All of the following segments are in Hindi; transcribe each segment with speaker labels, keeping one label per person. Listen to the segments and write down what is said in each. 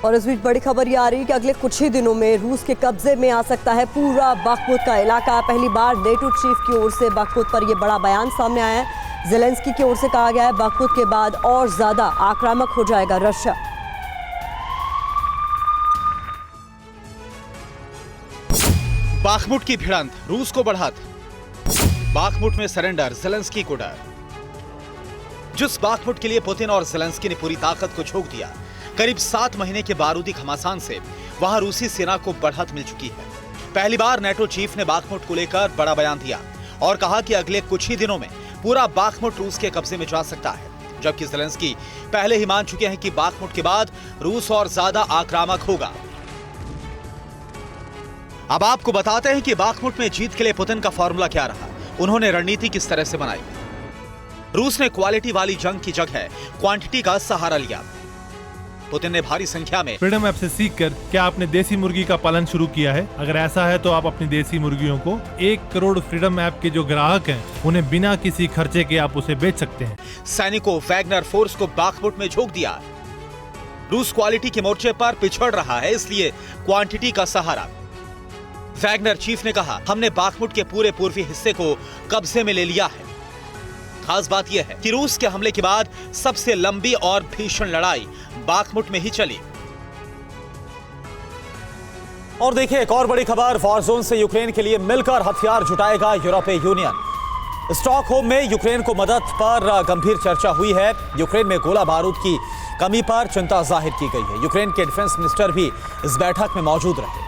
Speaker 1: और इस बीच बड़ी खबर ये आ रही है कि अगले कुछ ही दिनों में रूस के कब्जे में आ सकता है पूरा बखमुत का इलाका। पहली बार नेटो चीफ की ओर से बखमुत पर यह बड़ा बयान सामने आया है। ज़ेलेंस्की की ओर से कहा गया है बखमुत के बाद और ज्यादा आक्रामक हो जाएगा रशिया।
Speaker 2: बाखमुट की भिड़ंत रूस को बढ़त। बाखमुट में सरेंडर, ज़ेलेंस्की को डर। जिस बाखमुट के लिए पुतिन और ज़ेलेंस्की ने पूरी ताकत को झोंक दिया, करीब 7 महीने के बारूदी घमासान से वहां रूसी सेना को बढ़त मिल चुकी है। पहली बार नेटो चीफ ने बाखमुट को लेकर बड़ा बयान दिया और कहा कि अगले कुछ ही दिनों में पूरा बाखमुट रूस के कब्जे में जा सकता है। जबकि ज़ेलेंस्की पहले ही मान चुके हैं कि बाखमुट के बाद रूस और ज्यादा आक्रामक होगा। अब आपको बताते हैं कि बाखमुट में जीत के लिए पुतिन का फॉर्मूला क्या रहा, उन्होंने रणनीति किस तरह से बनाई। रूस ने क्वालिटी वाली जंग की जगह क्वांटिटी का सहारा लिया। पुतिन ने भारी संख्या में
Speaker 3: फ्रीडम ऐप से सीखकर क्या आपने देसी मुर्गी का पालन शुरू किया है? अगर ऐसा है तो आप अपनी देसी मुर्गियों को 1 करोड़ फ्रीडम ऐप के जो ग्राहक हैं उन्हें बिना किसी खर्चे के आप उसे बेच सकते हैं।
Speaker 2: सैनिकों वैगनर फोर्स को बाखमुट में झोंक दिया। रूस क्वालिटी के मोर्चे पर पिछड़ रहा है, इसलिए क्वांटिटी का सहारा। वैगनर चीफ ने कहा, हमने बाखमुट के पूरे पूर्वी हिस्से को कब्जे में ले लिया है। खास बात यह है कि रूस के हमले के बाद सबसे लंबी और भीषण लड़ाई बाखमुट में ही चली। और देखिए एक और बड़ी खबर, वॉर जोन से यूक्रेन के लिए मिलकर हथियार जुटाएगा यूरोपीय यूनियन। स्टॉकहोम में यूक्रेन को मदद पर गंभीर चर्चा हुई है। यूक्रेन में गोला बारूद की कमी पर चिंता जाहिर की गई है। यूक्रेन के डिफेंस मिनिस्टर भी इस बैठक में मौजूद रहे।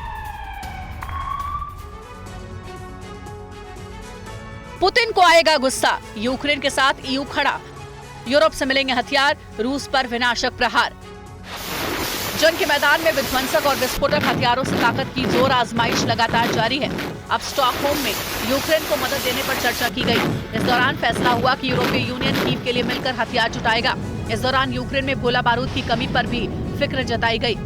Speaker 4: पुतिन को आएगा गुस्सा, यूक्रेन के साथ ईयू खड़ा। यूरोप से मिलेंगे हथियार, रूस पर विनाशक प्रहार। जंग के मैदान में विध्वंसक और विस्फोटक हथियारों से ताकत की जोर आजमाइश लगातार जारी है। अब स्टॉकहोम में यूक्रेन को मदद देने पर चर्चा की गई। इस दौरान फैसला हुआ कि यूरोपीय यूनियन कीव के लिए मिलकर हथियार जुटाएगा। इस दौरान यूक्रेन में गोला बारूद की कमी पर भी फिक्र जताई गई।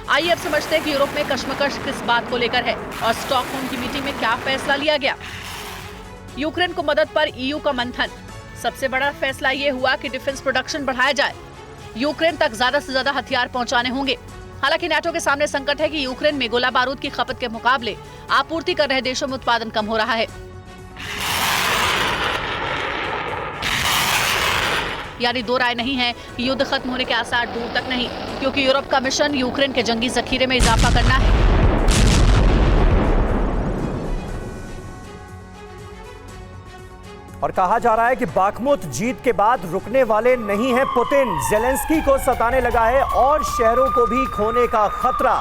Speaker 4: आइए अब समझते हैं कि यूरोप में कश्मकश किस बात को लेकर है और स्टॉकहोम की मीटिंग में क्या फैसला लिया गया। यूक्रेन को मदद पर ईयू का मंथन। सबसे बड़ा फैसला ये हुआ कि डिफेंस प्रोडक्शन बढ़ाया जाए। यूक्रेन तक ज्यादा से ज्यादा हथियार पहुंचाने होंगे। हालांकि नाटो के सामने संकट है कि यूक्रेन में गोला बारूद की खपत के मुकाबले आपूर्ति कर रहे देशों में उत्पादन कम हो रहा है। यानी दो राय नहीं है कि युद्ध खत्म होने के आसार दूर तक नहीं, क्योंकि यूरोप का मिशन यूक्रेन के जंगी जखीरे में इजाफा करना है।
Speaker 5: और कहा जा रहा है कि बाखमुत जीत के बाद रुकने वाले नहीं हैं पुतिन। ज़ेलेंस्की को सताने लगा है और शहरों को भी खोने का खतरा।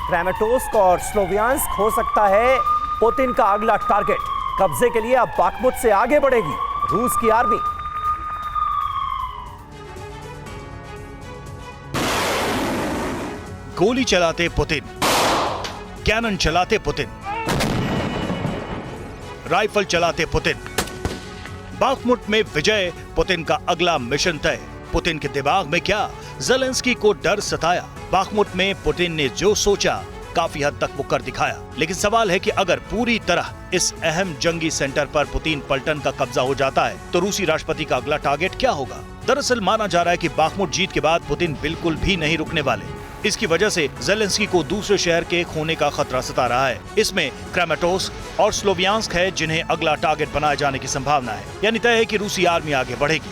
Speaker 5: क्रामाटोर्स्क और स्लोवियांस्क हो सकता है पुतिन का अगला टारगेट। कब्जे के लिए अब बाखमुत से आगे बढ़ेगी रूस की आर्मी।
Speaker 6: गोली चलाते पुतिन, कैनन चलाते पुतिन, राइफल चलाते पुतिन। बाखमुट में विजय पुतिन का अगला मिशन तय। पुतिन के दिमाग में क्या? ज़ेलेंस्की को डर सताया। बाखमुट में पुतिन ने जो सोचा काफी हद तक वो कर दिखाया। लेकिन सवाल है कि अगर पूरी तरह इस अहम जंगी सेंटर पर पुतिन पलटन का कब्जा हो जाता है तो रूसी राष्ट्रपति का अगला टारगेट क्या होगा? दरअसल माना जा रहा है कि बाखमुट जीत के बाद पुतिन बिल्कुल भी नहीं रुकने वाले। इसकी वजह से ज़ेलेंस्की को दूसरे शहर के खोने का खतरा सता रहा है। इसमें क्रामाटोर्स्क और स्लोवियांस्क है जिन्हें अगला टारगेट बनाए जाने की संभावना है। यानी तय है कि रूसी आर्मी आगे बढ़ेगी।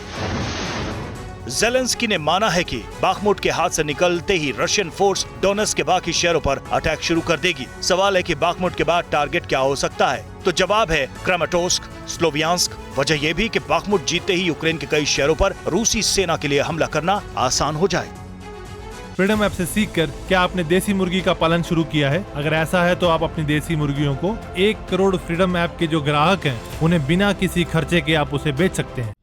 Speaker 6: ज़ेलेंस्की ने माना है कि बाखमुट के हाथ से निकलते ही रशियन फोर्स डोनेट्स्क के बाकी शहरों पर अटैक शुरू कर देगी। सवाल है कि बाखमुट के बाद टारगेट क्या हो सकता है? तो जवाब है क्रामाटोर्स्क, स्लोवियांस्क। वजह यह भी कि बाखमुट जीतते ही यूक्रेन के कई शहरों पर रूसी सेना के लिए हमला करना आसान हो जाए।
Speaker 3: फ्रीडम ऐप से सीखकर क्या आपने देसी मुर्गी का पालन शुरू किया है? अगर ऐसा है तो आप अपनी देसी मुर्गियों को 1 करोड़ फ्रीडम ऐप के जो ग्राहक हैं उन्हें बिना किसी खर्चे के आप उसे बेच सकते हैं।